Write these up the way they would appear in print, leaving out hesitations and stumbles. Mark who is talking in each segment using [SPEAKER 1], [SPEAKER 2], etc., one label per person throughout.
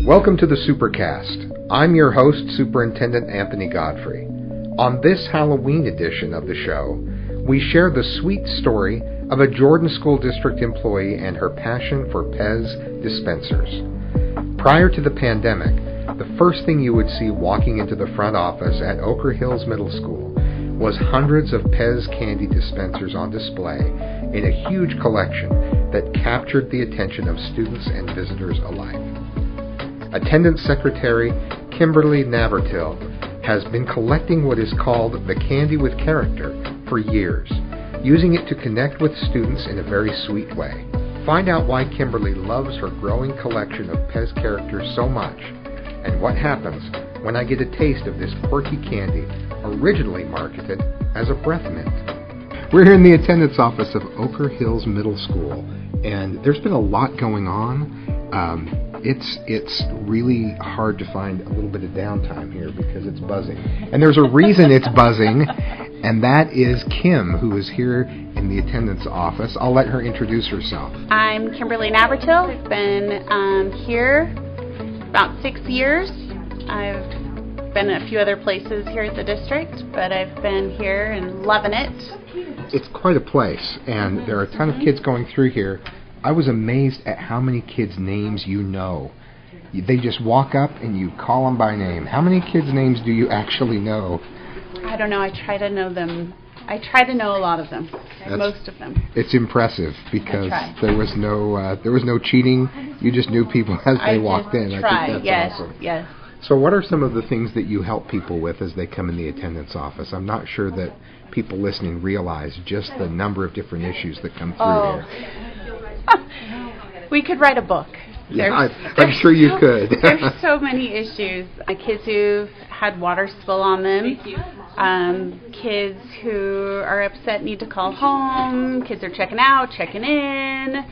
[SPEAKER 1] Welcome to the Supercast. I'm your host, Superintendent Anthony Godfrey. On this Halloween edition of the show, we share the sweet story of a Jordan School District employee and her passion for PEZ Dispensers. Prior to the pandemic, the first thing you would see walking into the front office at Oquirrh Hills Middle School was hundreds of PEZ candy dispensers on display in a huge collection that captured the attention of students and visitors alike. Attendance Secretary Kimberly Navratil has been collecting what is called the candy with character for years, using it to connect with students in a very sweet way. Find out why Kimberly loves her growing collection of PEZ characters so much, and what happens when I get a taste of this quirky candy originally marketed as a breath mint. We're here in the attendance office of Oquirrh Hills Middle School, and there's been a lot going on. It's really hard to find a little bit of downtime here because it's buzzing. And there's a reason it's buzzing, and that is Kim, who is here in the attendance office. I'll let her introduce herself.
[SPEAKER 2] I'm Kimberly Navratil. I've been here about 6 years. I've been a few other places here at the district, but I've been here and loving it.
[SPEAKER 1] It's quite a place, and there are a ton of kids going through here. I was amazed at how many kids' names you know. They just walk up and you call them by name. How many kids' names do you actually know?
[SPEAKER 2] I don't know. I try to know them. I try to know a lot of them, most of them.
[SPEAKER 1] It's impressive because there was no cheating. You just knew people as they walked in. I think that's awesome.
[SPEAKER 2] Yes.
[SPEAKER 1] So what are some of the things that you help people with as they come in the attendance office? I'm not sure that people listening realize just the number of different issues that come through here.
[SPEAKER 2] We could write a book.
[SPEAKER 1] Yeah, I'm sure you could.
[SPEAKER 2] There's so many issues. Kids who've had water spill on them. Kids who are upset need to call home. Kids are checking out, checking in.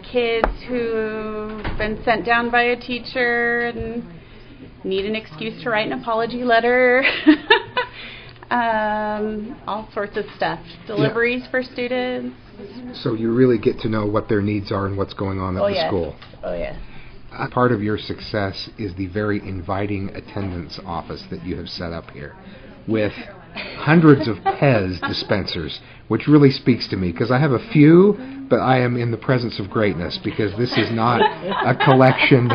[SPEAKER 2] Kids who've been sent down by a teacher and need an excuse to write an apology letter. All sorts of stuff. Deliveries for students.
[SPEAKER 1] So you really get to know what their needs are and what's going on at the school.
[SPEAKER 2] Oh, yes.
[SPEAKER 1] Part of your success is the very inviting attendance office that you have set up here with hundreds of PEZ dispensers, which really speaks to me because I have a few, but I am in the presence of greatness because this is not a collection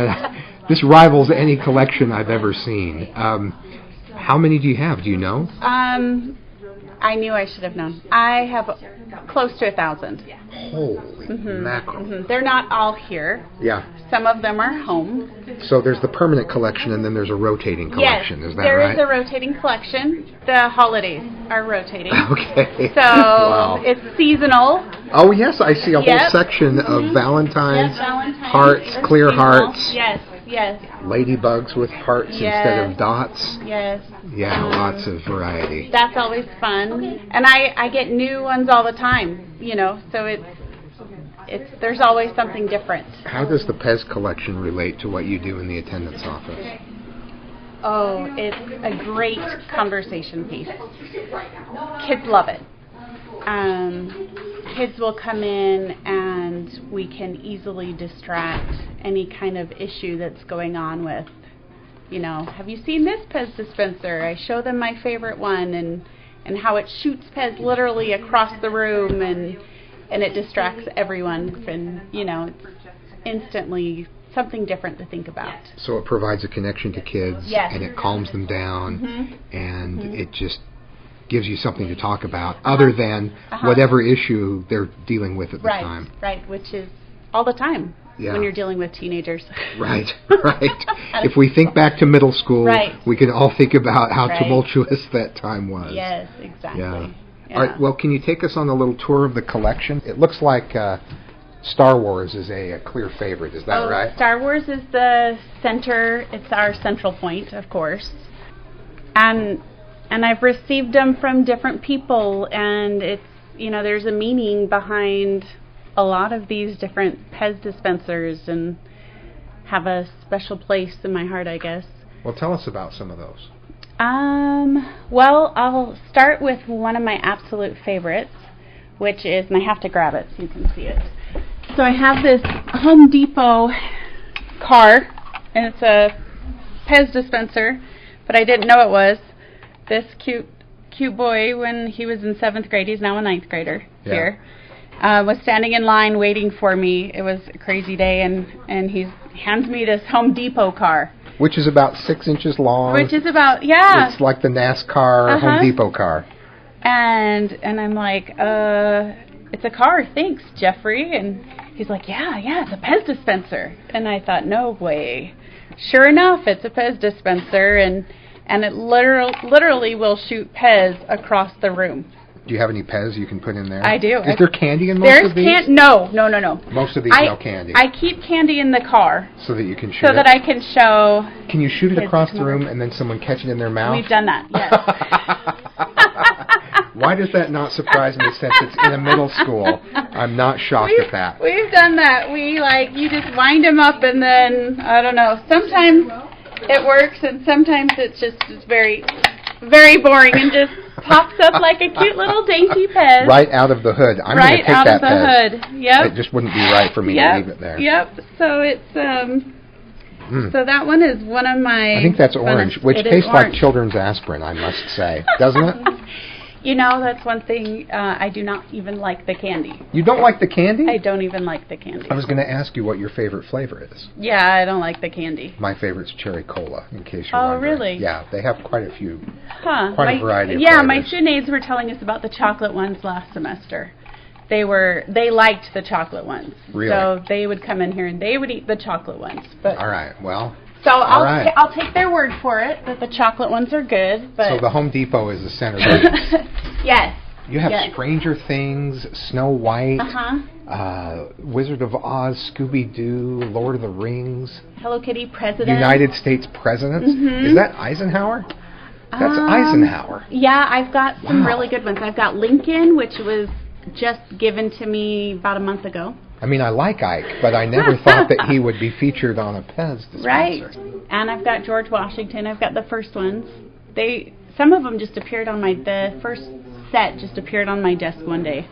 [SPEAKER 1] this rivals any collection I've ever seen. How many do you have? Do you know?
[SPEAKER 2] I knew I should have known. I have close to 1,000.
[SPEAKER 1] Holy mackerel.
[SPEAKER 2] Mm-hmm. They're not all here.
[SPEAKER 1] Yeah.
[SPEAKER 2] Some of them are home.
[SPEAKER 1] So there's the permanent collection and then there's a rotating collection.
[SPEAKER 2] Yes,
[SPEAKER 1] is that right?
[SPEAKER 2] There is a rotating collection. The holidays are rotating.
[SPEAKER 1] Okay.
[SPEAKER 2] So
[SPEAKER 1] wow.
[SPEAKER 2] It's seasonal.
[SPEAKER 1] Oh, yes. I see a whole section of Valentine's, hearts, clear seasonal. Hearts.
[SPEAKER 2] Yes.
[SPEAKER 1] Ladybugs with hearts instead of dots.
[SPEAKER 2] Yes.
[SPEAKER 1] Yeah, lots of variety.
[SPEAKER 2] That's always fun. And I get new ones all the time, so it's there's always something different.
[SPEAKER 1] How does the PEZ collection relate to what you do in the attendance office?
[SPEAKER 2] Oh, it's a great conversation piece. Kids love it. Kids will come in and we can easily distract any kind of issue that's going on with, have you seen this PEZ dispenser? I show them my favorite one and how it shoots PEZ literally across the room and it distracts everyone and, it's instantly something different to think about.
[SPEAKER 1] So it provides a connection to kids and it calms them down and it just gives you something to talk about other than whatever issue they're dealing with at the time.
[SPEAKER 2] Right, which is all the time when you're dealing with teenagers.
[SPEAKER 1] Right. If we think back to middle school, we can all think about how tumultuous that time was.
[SPEAKER 2] Yes, exactly.
[SPEAKER 1] Yeah. All right, well, can you take us on a little tour of the collection? It looks like Star Wars is a clear favorite, is that right?
[SPEAKER 2] Star Wars is the center. It's our central point, of course. And I've received them from different people, and it's, there's a meaning behind a lot of these different PEZ dispensers and have a special place in my heart, I guess.
[SPEAKER 1] Well, tell us about some of those.
[SPEAKER 2] Well, I'll start with one of my absolute favorites, which is, and I have to grab it so you can see it. So I have this Home Depot car and it's a PEZ dispenser, but I didn't know it was. This cute boy, when he was in 7th grade, he's now a 9th grader here, was standing in line waiting for me. It was a crazy day, and he hands me this Home Depot car.
[SPEAKER 1] Which is about 6 inches long.
[SPEAKER 2] Which is about, yeah.
[SPEAKER 1] It's like the NASCAR Home Depot car.
[SPEAKER 2] And I'm like, it's a car, thanks, Jeffrey. And he's like, yeah, it's a PEZ dispenser. And I thought, no way. Sure enough, it's a PEZ dispenser, and it literally will shoot PEZ across the room.
[SPEAKER 1] Do you have any PEZ you can put in there?
[SPEAKER 2] I do.
[SPEAKER 1] Is there candy in most of these?
[SPEAKER 2] No.
[SPEAKER 1] Most of these no candy.
[SPEAKER 2] I keep candy in the car.
[SPEAKER 1] So that you can shoot
[SPEAKER 2] so that I can show.
[SPEAKER 1] Can you shoot it across the room and then someone catch it in their mouth?
[SPEAKER 2] We've done that, yes.
[SPEAKER 1] Why does that not surprise me since it's in a middle school? I'm not shocked at that.
[SPEAKER 2] We've done that. You just wind them up and then, I don't know, sometimes it works and sometimes it's very, very boring and just pops up like a cute little dainty PEZ.
[SPEAKER 1] Right out of the hood. I'm going to take that PEZ.
[SPEAKER 2] Right out of the hood, yep.
[SPEAKER 1] It just wouldn't be right for me to leave it there.
[SPEAKER 2] Yep, so it's, so that one is one of my...
[SPEAKER 1] I think that's orange, which tastes like children's aspirin, I must say. Doesn't it?
[SPEAKER 2] You know, that's one thing, I do not even like the candy.
[SPEAKER 1] You don't like the candy?
[SPEAKER 2] I don't even like the candy.
[SPEAKER 1] I was going to ask you what your favorite flavor is.
[SPEAKER 2] Yeah, I don't like the candy.
[SPEAKER 1] My favorite's cherry cola, in case you're wondering.
[SPEAKER 2] Oh, really?
[SPEAKER 1] Yeah, they have quite a few, quite a variety of flavors.
[SPEAKER 2] Yeah, my student aides were telling us about the chocolate ones last semester. They liked the chocolate ones.
[SPEAKER 1] Really?
[SPEAKER 2] So they would come in here and they would eat the chocolate ones. But
[SPEAKER 1] all right, well...
[SPEAKER 2] So I'll take their word for it that the chocolate ones are good. But
[SPEAKER 1] so the Home Depot is the centerpiece.
[SPEAKER 2] Yes.
[SPEAKER 1] You have Stranger Things, Snow White, Wizard of Oz, Scooby-Doo, Lord of the Rings.
[SPEAKER 2] Hello Kitty President.
[SPEAKER 1] United States Presidents.
[SPEAKER 2] Mm-hmm.
[SPEAKER 1] Is that Eisenhower? That's Eisenhower.
[SPEAKER 2] Yeah, I've got some really good ones. I've got Lincoln, which was just given to me about a month ago.
[SPEAKER 1] I mean, I like Ike, but I never thought that he would be featured on a PEZ dispenser.
[SPEAKER 2] Right. And I've got George Washington. I've got the first ones. Some of them just appeared the first set just appeared on my desk one day.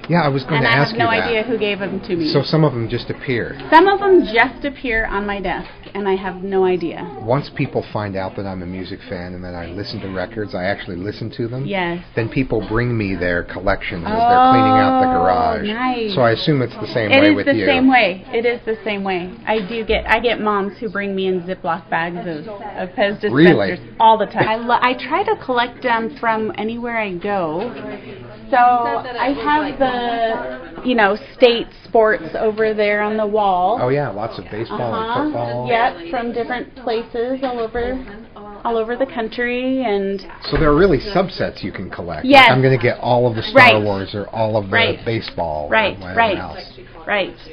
[SPEAKER 1] Yeah, I was going to ask you that.
[SPEAKER 2] And I have no idea who gave them to me.
[SPEAKER 1] So some of them just appear.
[SPEAKER 2] Some of them just appear on my desk, and I have no idea.
[SPEAKER 1] Once people find out that I'm a music fan and that I listen to records, I actually listen to them.
[SPEAKER 2] Yes.
[SPEAKER 1] Then people bring me their collections as they're cleaning out the garage.
[SPEAKER 2] Nice.
[SPEAKER 1] So I assume it's the same way with you.
[SPEAKER 2] It is the same way. It is the same way. I get moms who bring me in Ziploc bags of PEZ dispensers all the time. I try to collect them from anywhere I go. So I have the, state sports over there on the wall.
[SPEAKER 1] Oh yeah, lots of baseball and football.
[SPEAKER 2] Yep, from different places all over the country, and
[SPEAKER 1] so there are really subsets you can collect.
[SPEAKER 2] Yes.
[SPEAKER 1] Like I'm going to get all of the Star Wars or all of the baseball.
[SPEAKER 2] Right.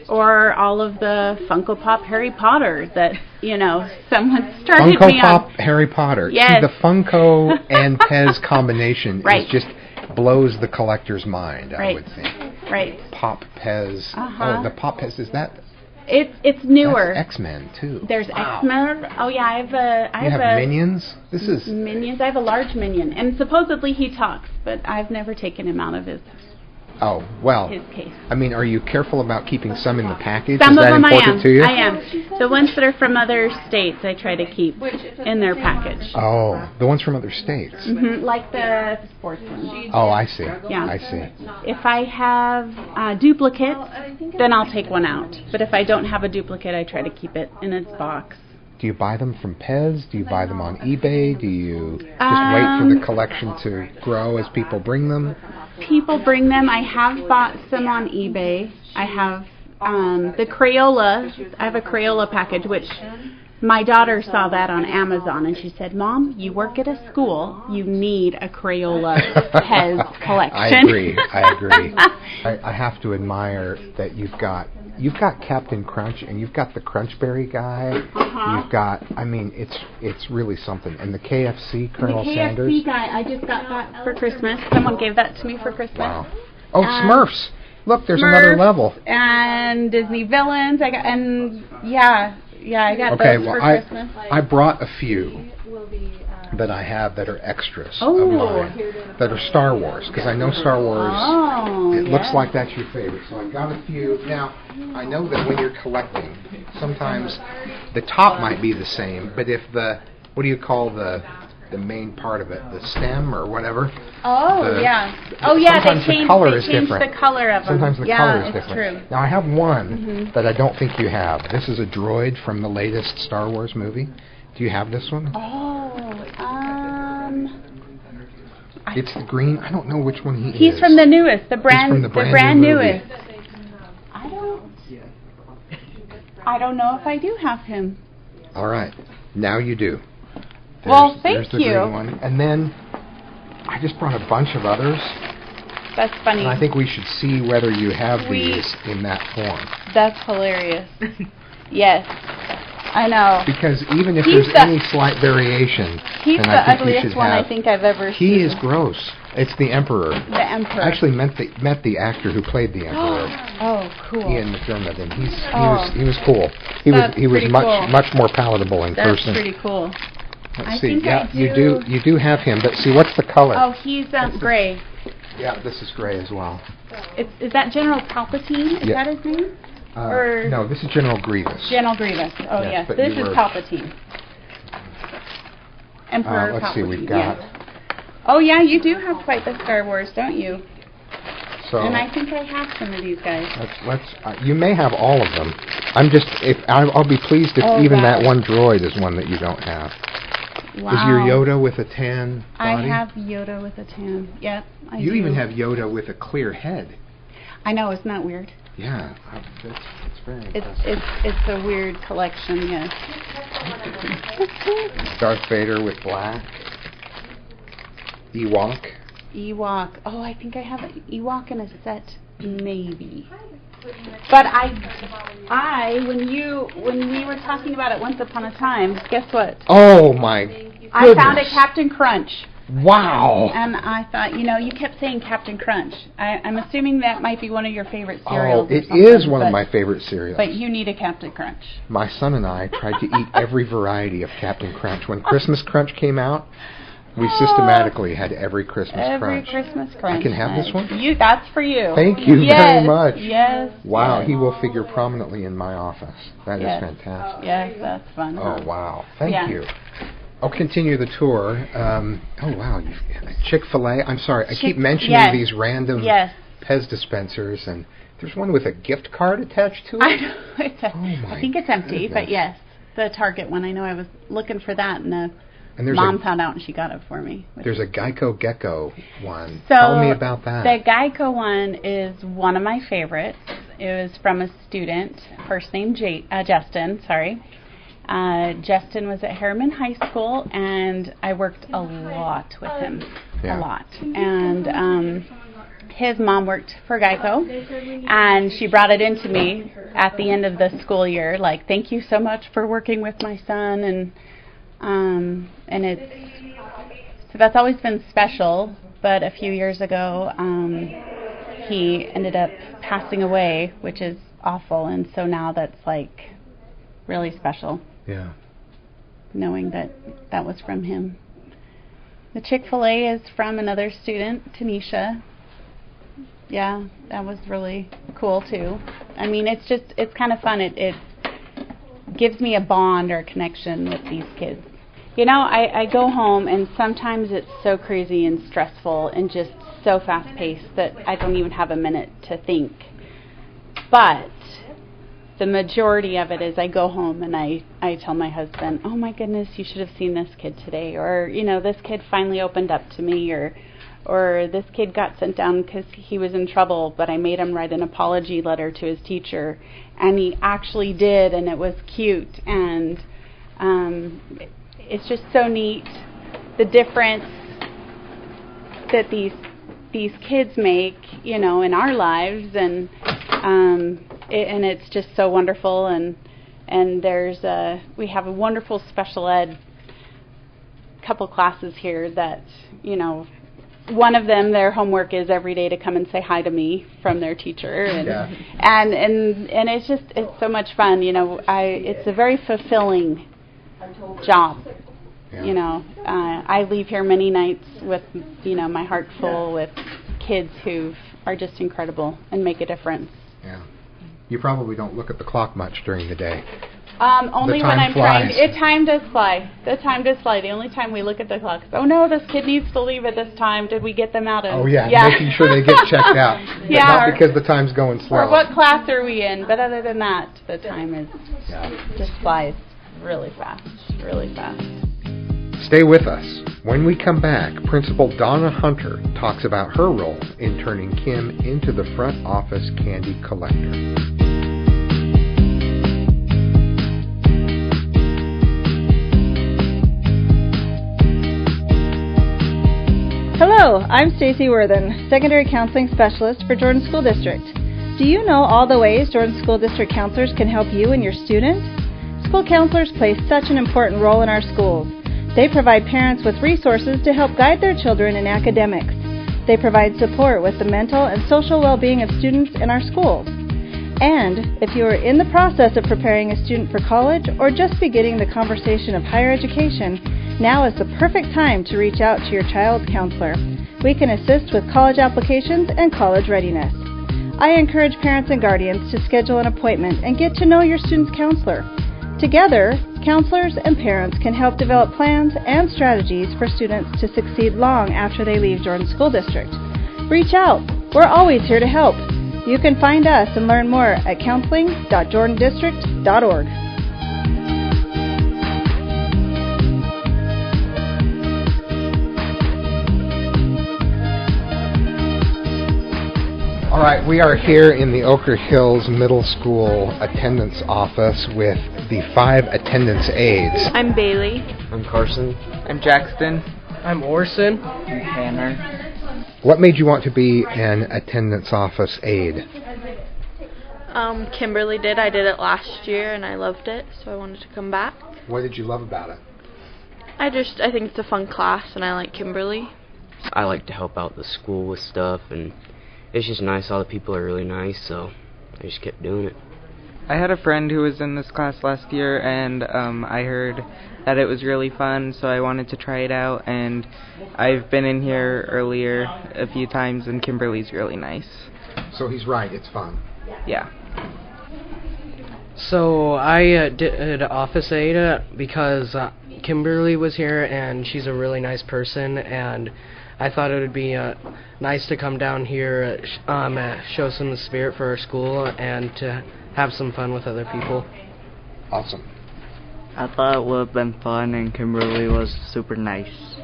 [SPEAKER 2] Or all of the Funko Pop Harry Potter that someone started me on.
[SPEAKER 1] Funko Pop Harry Potter.
[SPEAKER 2] Yes.
[SPEAKER 1] See, the Funko and PEZ combination is just blows the collector's mind. I would think.
[SPEAKER 2] Right.
[SPEAKER 1] Pop PEZ. Oh, the Pop PEZ, is that?
[SPEAKER 2] It's newer.
[SPEAKER 1] That's X-Men too.
[SPEAKER 2] There's X-Men. Oh yeah, I
[SPEAKER 1] have Minions. This is
[SPEAKER 2] Minions. I have a large Minion, and supposedly he talks, but I've never taken him out of his.
[SPEAKER 1] Oh, well,
[SPEAKER 2] his case.
[SPEAKER 1] I mean, are you careful about keeping some in the package?
[SPEAKER 2] Some
[SPEAKER 1] is that
[SPEAKER 2] of them
[SPEAKER 1] important to you?
[SPEAKER 2] I am. The ones that are from other states, I try to keep in their package.
[SPEAKER 1] Oh, the ones from other states.
[SPEAKER 2] Mm-hmm, like the sports ones.
[SPEAKER 1] Oh, I see.
[SPEAKER 2] Yeah.
[SPEAKER 1] I see.
[SPEAKER 2] If I have duplicates, then I'll take one out. But if I don't have a duplicate, I try to keep it in its box.
[SPEAKER 1] Do you buy them from PEZ? Do you buy them on eBay? Do you just wait for the collection to grow as people bring them?
[SPEAKER 2] People bring them. I have bought some on eBay. I have the Crayola. I have a Crayola package, which my daughter saw that on Amazon, and she said, "Mom, you work at a school. You need a Crayola PEZ collection."
[SPEAKER 1] I agree. I have to admire that you've got Captain Crunch, and you've got the Crunchberry guy. You've got, I mean, it's really something. And the KFC Colonel Sanders.
[SPEAKER 2] The KFC guy, I just got that for Christmas. Someone gave that to me for Christmas.
[SPEAKER 1] Wow. Oh, Smurfs. Look, there's another level.
[SPEAKER 2] And Disney villains. I got I got those for Christmas.
[SPEAKER 1] I brought a few that I have that are extras
[SPEAKER 2] Oh.
[SPEAKER 1] of mine that are Star Wars, because I know Star Wars, it looks like that's your favorite. So I've got a few. Now, I know that when you're collecting, sometimes the top might be the same, but if what do you call the main part of it, the stem or whatever?
[SPEAKER 2] Oh, yeah.
[SPEAKER 1] Sometimes
[SPEAKER 2] they
[SPEAKER 1] the color is
[SPEAKER 2] changed
[SPEAKER 1] different.
[SPEAKER 2] the color of them.
[SPEAKER 1] Sometimes the color is
[SPEAKER 2] it's
[SPEAKER 1] different.
[SPEAKER 2] True.
[SPEAKER 1] Now, I have one that I don't think you have. This is a droid from the latest Star Wars movie. Do you have this one? It's the green. I don't know which one he is.
[SPEAKER 2] He's from the newest, the brand
[SPEAKER 1] newest.
[SPEAKER 2] newest. I don't know if I do have him.
[SPEAKER 1] All right, now you do.
[SPEAKER 2] Thank
[SPEAKER 1] the
[SPEAKER 2] you.
[SPEAKER 1] green one. And then I just brought a bunch of others.
[SPEAKER 2] That's funny.
[SPEAKER 1] And I think we should see whether you have these in that form.
[SPEAKER 2] That's hilarious. Yes, I know.
[SPEAKER 1] Because even if there's any slight variation,
[SPEAKER 2] he's
[SPEAKER 1] then
[SPEAKER 2] the
[SPEAKER 1] I think you
[SPEAKER 2] ugliest
[SPEAKER 1] should
[SPEAKER 2] one
[SPEAKER 1] have.
[SPEAKER 2] I think I've ever seen.
[SPEAKER 1] He is gross. It's the Emperor.
[SPEAKER 2] The Emperor.
[SPEAKER 1] I actually met the actor who played the Emperor.
[SPEAKER 2] Oh, cool.
[SPEAKER 1] Ian McDermott, and he was cool. He was much more palatable in person.
[SPEAKER 2] That's pretty cool.
[SPEAKER 1] Let's see. Yeah, you do have him, but see, what's the color?
[SPEAKER 2] Oh, he's gray.
[SPEAKER 1] Yeah, this is gray as well.
[SPEAKER 2] Is that General Palpatine? Is that his name?
[SPEAKER 1] No, this is General Grievous.
[SPEAKER 2] General Grievous. Oh, yes. This is Palpatine. Emperor Palpatine.
[SPEAKER 1] Let's see, we've got...
[SPEAKER 2] Yes. Oh, yeah, you do have quite the Star Wars, don't you?
[SPEAKER 1] So,
[SPEAKER 2] and I think I have some of these guys.
[SPEAKER 1] You may have all of them. I'll be pleased if even that one droid is one that you don't have.
[SPEAKER 2] Wow.
[SPEAKER 1] Is your Yoda with a tan body?
[SPEAKER 2] I have Yoda with a tan. Yep, I do.
[SPEAKER 1] You even have Yoda with a clear head.
[SPEAKER 2] I know, isn't that weird?
[SPEAKER 1] Yeah, it's very impressive.
[SPEAKER 2] It's a weird collection, yes.
[SPEAKER 1] Darth Vader with black. Ewok. Oh,
[SPEAKER 2] I think I have an Ewok in a set, maybe. But when we were talking about it once upon a time, guess what?
[SPEAKER 1] Oh my goodness.
[SPEAKER 2] I found a Captain Crunch.
[SPEAKER 1] Wow.
[SPEAKER 2] And I thought, you kept saying Captain Crunch. I'm assuming that might be one of your favorite cereals.
[SPEAKER 1] Oh, it is one of my favorite cereals.
[SPEAKER 2] But you need a Captain Crunch.
[SPEAKER 1] My son and I tried to eat every variety of Captain Crunch. When Christmas Crunch came out, we systematically had every Christmas Crunch.
[SPEAKER 2] Every Christmas Crunch.
[SPEAKER 1] I can have this one?
[SPEAKER 2] That's for you.
[SPEAKER 1] Thank you very much.
[SPEAKER 2] Yes.
[SPEAKER 1] Wow, he will figure prominently in my office. That is fantastic.
[SPEAKER 2] Yes, that's fun.
[SPEAKER 1] Oh, wow. Thank you. I'll continue the tour. Oh, wow. Chick-fil-A. I'm sorry. I keep mentioning these random PEZ dispensers, and there's one with a gift card attached to it.
[SPEAKER 2] I know. I think it's empty, but yes. The Target one. I know I was looking for that, and Mom found out and she got it for me.
[SPEAKER 1] There's a Geico Gecko one.
[SPEAKER 2] So
[SPEAKER 1] tell me about that.
[SPEAKER 2] The Geico one is one of my favorites. It was from a student, first name Justin, sorry. Justin was at Harriman High School, and I worked a lot with him. A lot. And his mom worked for Geico, and she brought it into me at the end of the school year, like, thank you so much for working with my son, and so that's always been special. But a few years ago, he ended up passing away, which is awful, and so now that's like really special.
[SPEAKER 1] Yeah.
[SPEAKER 2] Knowing that was from him. The Chick-fil-A is from another student, Tanisha. Yeah, that was really cool too. I mean, it's kind of fun. It gives me a bond or a connection with these kids. I go home and sometimes it's so crazy and stressful and just so fast-paced that I don't even have a minute to think. But the majority of it is I go home and I tell my husband, oh my goodness, you should have seen this kid today. Or, this kid finally opened up to me. Or this kid got sent down because he was in trouble, but I made him write an apology letter to his teacher. And he actually did, and it was cute. And it's just so neat, the difference that these kids make, in our lives. And it's just so wonderful. And we have a wonderful special ed couple classes here that, one of them, their homework is every day to come and say hi to me from their teacher, and it's so much fun. It's a very fulfilling job,
[SPEAKER 1] Yeah.
[SPEAKER 2] You know, I leave here many nights with, you know, my heart full with kids who are just incredible and make a difference.
[SPEAKER 1] Yeah. You probably don't look at the clock much during the day.
[SPEAKER 2] Only when I'm trying. Time does fly. The time does fly. The only time we look at the clock is, oh no, this kid needs to leave at this time. Did we get them out?
[SPEAKER 1] Oh yeah, making sure they get checked out.
[SPEAKER 2] Yeah,
[SPEAKER 1] not because the time's going slow.
[SPEAKER 2] Or what class are we in? But other than that, the time is just flies really fast. Really fast.
[SPEAKER 1] Stay with us. When we come back, Principal Donna Hunter talks about her role in turning Kim into the front office candy collector.
[SPEAKER 3] Hello, I'm Stacy Worthen, Secondary Counseling Specialist for Jordan School District. Do you know all the ways Jordan School District counselors can help you and your students? School counselors play such an important role in our schools. They provide parents with resources to help guide their children in academics. They provide support with the mental and social well-being of students in our schools. And if you are in the process of preparing a student for college or just beginning the conversation of higher education, now is the perfect time to reach out to your child's counselor. We can assist with college applications and college readiness. I encourage parents and guardians to schedule an appointment and get to know your student's counselor. Together, counselors and parents can help develop plans and strategies for students to succeed long after they leave Jordan School District. Reach out. We're always here to help. You can find us and learn more at counseling.jordandistrict.org.
[SPEAKER 1] All right, we are here in the Oquirrh Hills Middle School attendance office with the 5 attendance aides.
[SPEAKER 4] I'm Bailey.
[SPEAKER 5] I'm Carson.
[SPEAKER 6] I'm Jackson.
[SPEAKER 5] I'm Orson.
[SPEAKER 6] I'm Tanner.
[SPEAKER 1] What made you want to be an attendance office aide?
[SPEAKER 4] Kimberly did. I did it last year and I loved it, so I wanted to come back.
[SPEAKER 1] What did you love about it?
[SPEAKER 4] I think it's a fun class and I like Kimberly.
[SPEAKER 5] I like to help out the school with stuff, and it's just nice. All the people are really nice, so I just kept doing it.
[SPEAKER 6] I had a friend who was in this class last year, and I heard that it was really fun, so I wanted to try it out, and I've been in here earlier a few times, and Kimberly's really nice.
[SPEAKER 1] So he's right, it's fun.
[SPEAKER 6] Yeah.
[SPEAKER 7] So I did office aide because Kimberly was here, and she's a really nice person, and I thought it would be nice to come down here, show some spirit for our school, and to have some fun with other people.
[SPEAKER 1] Awesome.
[SPEAKER 8] I thought it would have been fun, and Kimberly was super nice.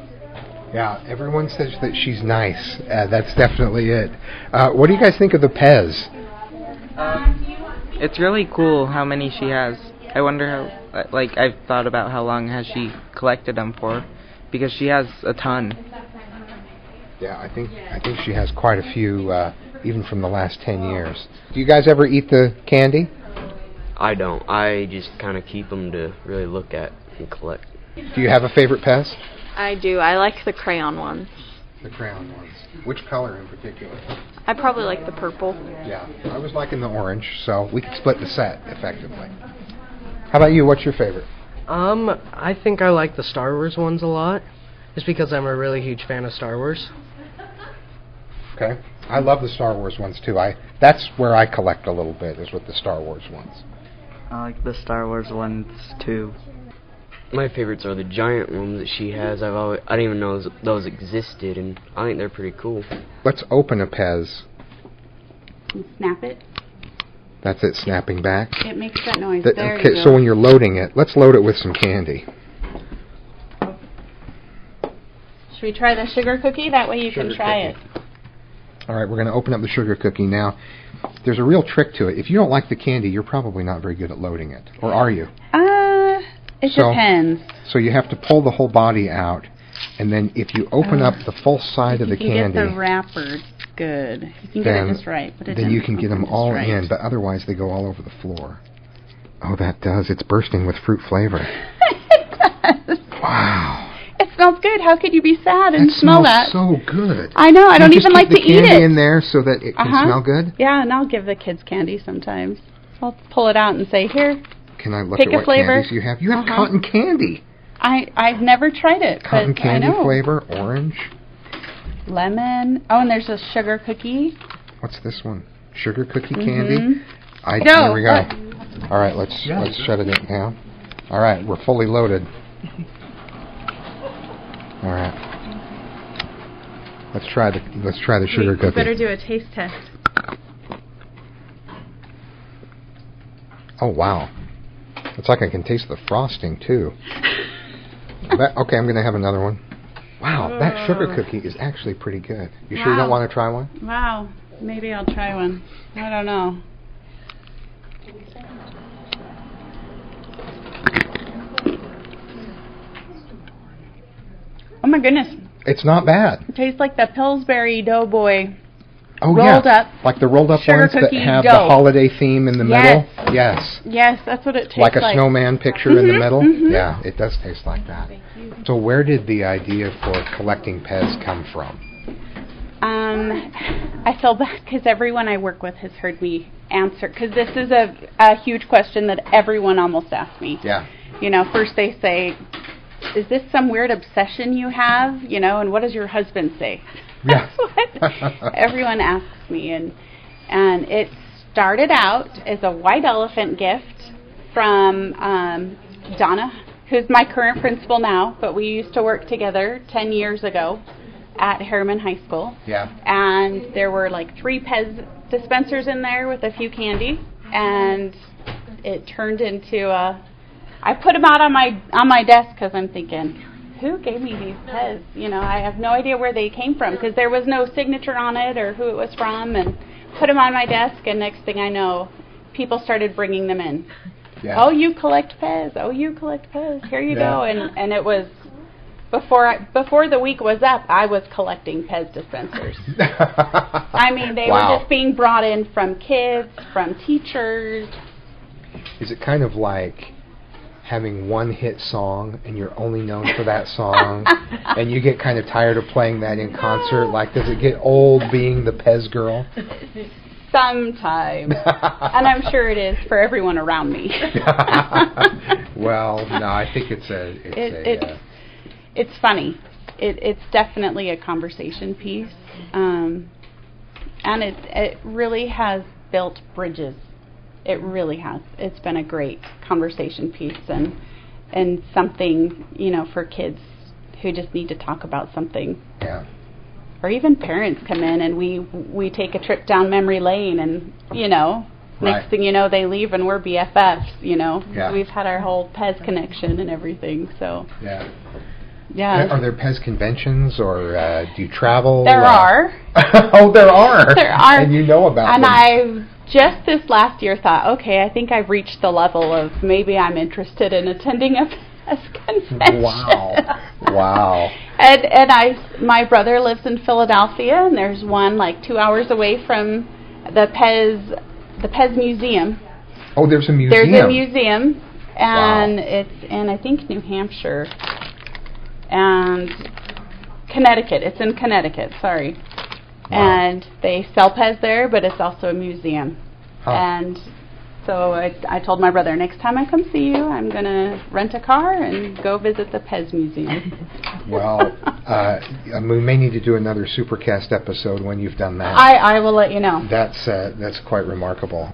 [SPEAKER 1] Yeah, everyone says that she's nice. That's definitely it. What do you guys think of the PEZ?
[SPEAKER 6] It's really cool how many she has. I wonder how, I've thought about how long has she collected them for, because she has a ton.
[SPEAKER 1] Yeah, I think she has quite a few, even from the last 10 years. Do you guys ever eat the candy?
[SPEAKER 5] I don't. I just kind of keep them to really look at and collect.
[SPEAKER 1] Do you have a favorite PEZ?
[SPEAKER 4] I do. I like the crayon ones.
[SPEAKER 1] The crayon ones. Which color in particular?
[SPEAKER 4] I probably like the purple.
[SPEAKER 1] Yeah, I was liking the orange, so we could split the set effectively. How about you? What's your favorite?
[SPEAKER 7] I think I like the Star Wars ones a lot, just because I'm a really huge fan of Star Wars.
[SPEAKER 1] Okay. I love the Star Wars ones too. That's where I collect a little bit, is with the Star Wars ones.
[SPEAKER 8] I like the Star Wars ones too.
[SPEAKER 5] My favorites are the giant ones that she has. I didn't even know those existed, and I think they're pretty cool.
[SPEAKER 1] Let's open a PEZ.
[SPEAKER 2] Snap it.
[SPEAKER 1] That's it, snapping back.
[SPEAKER 2] It makes that noise. There you
[SPEAKER 1] okay,
[SPEAKER 2] go.
[SPEAKER 1] so when you're loading it, let's load it with some candy.
[SPEAKER 2] Should we try the sugar cookie? That way you can try it.
[SPEAKER 1] All right, we're going to open up the sugar cookie now. There's a real trick to it. If you don't like the candy, you're probably not very good at loading it. Or are you?
[SPEAKER 2] It depends.
[SPEAKER 1] So you have to pull the whole body out, and then if you open up the full side of the candy...
[SPEAKER 2] You can get the wrapper good. You can get it just right. But
[SPEAKER 1] then you can get them all in, but otherwise they go all over the floor. Oh, that does. It's bursting with fruit flavor.
[SPEAKER 2] It does.
[SPEAKER 1] Wow.
[SPEAKER 2] It smells good. How could you be sad and smell that?
[SPEAKER 1] It smells so good.
[SPEAKER 2] I know. I don't even like to eat it.
[SPEAKER 1] You just keep the candy in there so that it can smell good?
[SPEAKER 2] Yeah, and I'll give the kids candy sometimes. I'll pull it out and say, here,
[SPEAKER 1] can I look
[SPEAKER 2] pick
[SPEAKER 1] at what
[SPEAKER 2] a flavor.
[SPEAKER 1] candies you have? You have cotton candy.
[SPEAKER 2] I've never tried it,
[SPEAKER 1] Cotton
[SPEAKER 2] but
[SPEAKER 1] candy
[SPEAKER 2] I know.
[SPEAKER 1] flavor, orange.
[SPEAKER 2] Lemon. Oh, and there's a sugar cookie.
[SPEAKER 1] What's this one? Sugar cookie candy?
[SPEAKER 2] No,
[SPEAKER 1] Here we go. All right, let's shut it in now. All right, we're fully loaded. All right. Let's try the sugar cookie.
[SPEAKER 2] We better do a taste test.
[SPEAKER 1] Oh wow. It's like I can taste the frosting too. Okay, I'm going to have another one. Wow, that sugar cookie is actually pretty good. You sure you don't want to try one?
[SPEAKER 2] Wow. Maybe I'll try one. I don't know. Oh my goodness.
[SPEAKER 1] It's not bad.
[SPEAKER 2] It tastes like the Pillsbury Doughboy
[SPEAKER 1] Oh
[SPEAKER 2] rolled
[SPEAKER 1] yeah,
[SPEAKER 2] up
[SPEAKER 1] like the rolled up
[SPEAKER 2] sugar
[SPEAKER 1] ones that
[SPEAKER 2] cookie
[SPEAKER 1] have
[SPEAKER 2] dough.
[SPEAKER 1] the holiday theme in the middle. Yes.
[SPEAKER 2] Yes, that's what it tastes
[SPEAKER 1] Like
[SPEAKER 2] like.
[SPEAKER 1] a snowman picture in the middle.
[SPEAKER 2] mhm.
[SPEAKER 1] Yeah, it does taste like that. So where did the idea for collecting PEZ come from?
[SPEAKER 2] I feel bad because everyone I work with has heard me answer, because this is a huge question that everyone almost asks me.
[SPEAKER 1] Yeah.
[SPEAKER 2] You know, first they say, is this some weird obsession you have? You know, and what does your husband say?
[SPEAKER 1] Yeah.
[SPEAKER 2] That's what everyone asks me. And it started out as a white elephant gift from Donna, who's my current principal now, but we used to work together 10 years ago at Harriman High School.
[SPEAKER 1] Yeah.
[SPEAKER 2] And there were like 3 PEZ dispensers in there with a few candy, and it turned into I put them out on my desk because I'm thinking, who gave me these PEZ? You know, I have no idea where they came from because there was no signature on it or who it was from, and put them on my desk, and next thing I know, people started bringing them in.
[SPEAKER 1] Yeah.
[SPEAKER 2] Oh, you collect PEZ. Oh, you collect PEZ. Here you go. And it was before the week was up, I was collecting PEZ dispensers. I mean, they were just being brought in from kids, from teachers.
[SPEAKER 1] Is it kind of like having one hit song and you're only known for that song and you get kind of tired of playing that in concert? Like, does it get old being the PEZ girl?
[SPEAKER 2] Sometimes. And I'm sure it is for everyone around me.
[SPEAKER 1] Well, no, I think it's
[SPEAKER 2] funny. It's definitely a conversation piece. And it really has built bridges. It really has. It's been a great conversation piece and something, you know, for kids who just need to talk about something.
[SPEAKER 1] Yeah.
[SPEAKER 2] Or even parents come in and we take a trip down memory lane, and, you know, next thing you know, they leave and we're BFFs, you know.
[SPEAKER 1] Yeah.
[SPEAKER 2] We've had our whole PEZ connection and everything, so.
[SPEAKER 1] Yeah.
[SPEAKER 2] Yeah.
[SPEAKER 1] Are there PEZ conventions, or do you travel?
[SPEAKER 2] There are.
[SPEAKER 1] Oh, there are.
[SPEAKER 2] There are.
[SPEAKER 1] And you know about
[SPEAKER 2] and
[SPEAKER 1] them.
[SPEAKER 2] I've just this last year thought, okay, I think I've reached the level of maybe I'm interested in attending a PEZ convention.
[SPEAKER 1] Wow.
[SPEAKER 2] And my brother lives in Philadelphia, and there's one like 2 hours away from the PEZ Museum.
[SPEAKER 1] Oh, there's a museum.
[SPEAKER 2] There's a museum, and it's in, I think, New Hampshire and Connecticut. It's in Connecticut, sorry.
[SPEAKER 1] Wow.
[SPEAKER 2] And they sell PEZ there, but it's also a museum.
[SPEAKER 1] Huh.
[SPEAKER 2] And so I told my brother, next time I come see you, I'm going to rent a car and go visit the PEZ Museum.
[SPEAKER 1] Well, we may need to do another Supercast episode when you've done that.
[SPEAKER 2] I will let you know.
[SPEAKER 1] That's quite remarkable.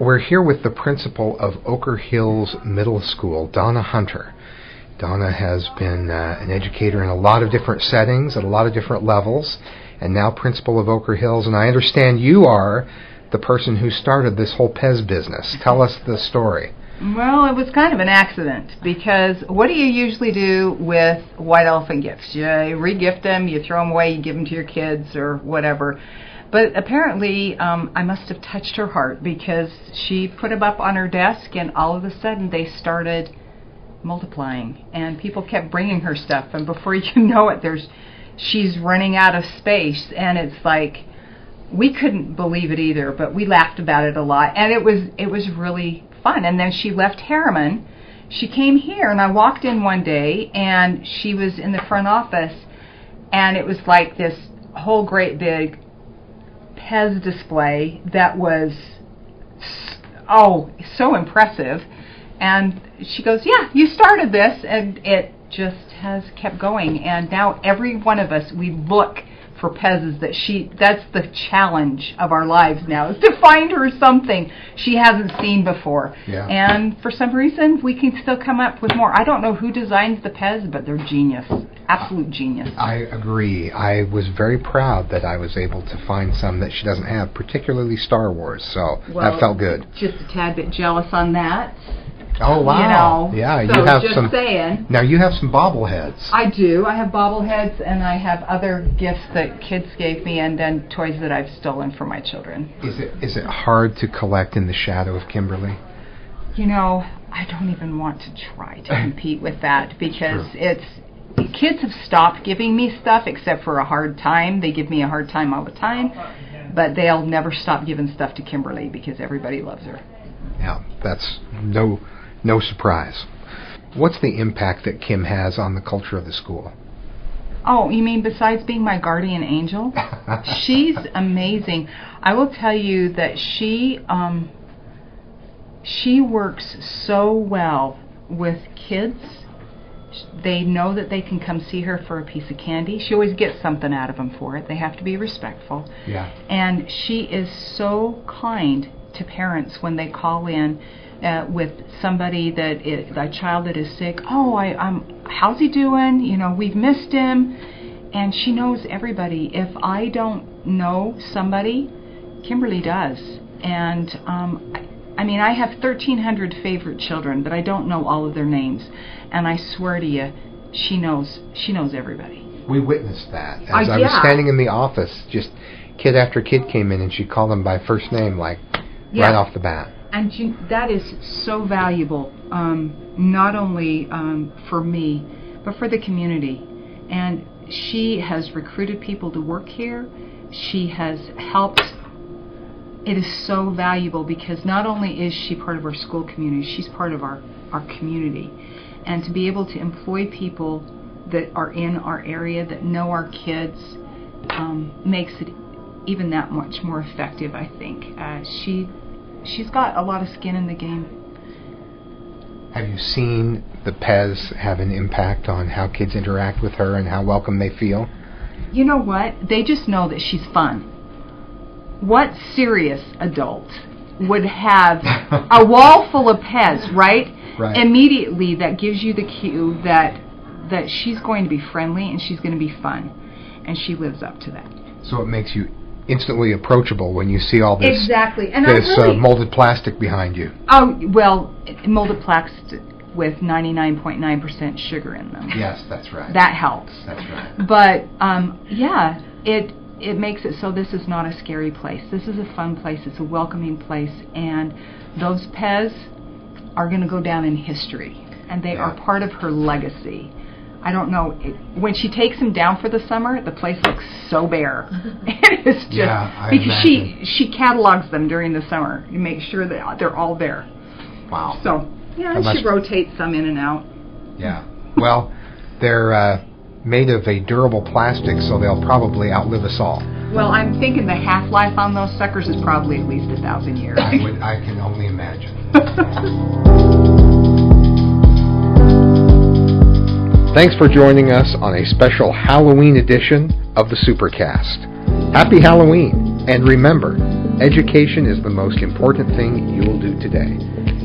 [SPEAKER 1] We're here with the principal of Oquirrh Hills Middle School, Donna Hunter. Donna has been an educator in a lot of different settings at a lot of different levels, and now principal of Oquirrh Hills. And I understand you are the person who started this whole PEZ business. Tell us the story.
[SPEAKER 9] Well, it was kind of an accident, because what do you usually do with white elephant gifts? You re-gift them, you throw them away, you give them to your kids or whatever. But apparently I must have touched her heart, because she put them up on her desk, and all of a sudden they started multiplying, and people kept bringing her stuff, and before you know it, she's running out of space. And it's like, we couldn't believe it either, but we laughed about it a lot, and it was really fun. And then she left Harriman, she came here, and I walked in one day, and she was in the front office, and it was like this whole great big PEZ display that was so impressive. And she goes, yeah, you started this. And just has kept going. And now every one of us, we look for PEZs that's the challenge of our lives now, is to find her something she hasn't seen before.
[SPEAKER 1] Yeah.
[SPEAKER 9] And for some reason, we can still come up with more. I don't know who designs the PEZ, but they're genius. Absolute genius.
[SPEAKER 1] I agree. I was very proud that I was able to find some that she doesn't have, particularly Star Wars, so that felt good.
[SPEAKER 9] Just a tad bit jealous on that.
[SPEAKER 1] Oh, wow.
[SPEAKER 9] You know,
[SPEAKER 1] yeah,
[SPEAKER 9] so
[SPEAKER 1] you have
[SPEAKER 9] just
[SPEAKER 1] some.
[SPEAKER 9] Saying.
[SPEAKER 1] Now, you have some bobbleheads.
[SPEAKER 9] I do. I have bobbleheads, and I have other gifts that kids gave me, and then toys that I've stolen from my children.
[SPEAKER 1] Is it hard to collect in the shadow of Kimberly?
[SPEAKER 9] You know, I don't even want to try to compete with that, because kids have stopped giving me stuff except for a hard time. They give me a hard time all the time, but they'll never stop giving stuff to Kimberly because everybody loves her.
[SPEAKER 1] Yeah, that's no surprise. What's the impact that Kim has on the culture of the school?
[SPEAKER 9] Oh, you mean besides being my guardian angel? She's amazing. I will tell you that she works so well with kids. They know that they can come see her for a piece of candy. She always gets something out of them for it. They have to be respectful. Yeah. And she is so kind to parents when they call in with somebody a child that is sick. Oh, how's he doing? You know, we've missed him. And she knows everybody. If I don't know somebody, Kimberly does. And I mean, I have 1,300 favorite children, but I don't know all of their names. And I swear to you, she knows everybody.
[SPEAKER 1] We witnessed that. As I was standing in the office, just kid after kid came in, and she called them by first name, like right off the bat.
[SPEAKER 9] And that is so valuable, not only for me, but for the community. And she has recruited people to work here. She has helped. It is so valuable because not only is she part of our school community, she's part of our community. And to be able to employ people that are in our area, that know our kids, makes it even that much more effective, I think. She's got a lot of skin in the game.
[SPEAKER 1] Have you seen the PEZ have an impact on how kids interact with her and how welcome they feel?
[SPEAKER 9] You know what? They just know that she's fun. What serious adult would have a wall full of PEZ, right? Right. Immediately that gives you the cue that she's going to be friendly and she's going to be fun. And she lives up to that.
[SPEAKER 1] So it makes you instantly approachable when you see all this,
[SPEAKER 9] exactly. And
[SPEAKER 1] this molded plastic behind you.
[SPEAKER 9] Oh, well, molded plastic with 99.9% sugar in them.
[SPEAKER 1] Yes, that's right.
[SPEAKER 9] That helps.
[SPEAKER 1] That's right.
[SPEAKER 9] But, yeah, it makes it so this is not a scary place. This is a fun place. It's a welcoming place. And those PEZ are going to go down in history. And they are part of her legacy. I don't know. When she takes them down for the summer, the place looks so bare. It's just because she catalogs them during the summer to make sure that they're all there.
[SPEAKER 1] Wow.
[SPEAKER 9] So she rotates some in and out.
[SPEAKER 1] Yeah. Well, they're made of a durable plastic, so they'll probably outlive us all.
[SPEAKER 9] Well, I'm thinking the half-life on those suckers is probably at least 1,000 years.
[SPEAKER 1] I can only imagine. Thanks for joining us on a special Halloween edition of the Supercast. Happy Halloween! And remember, education is the most important thing you will do today.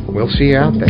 [SPEAKER 1] We'll see you out there.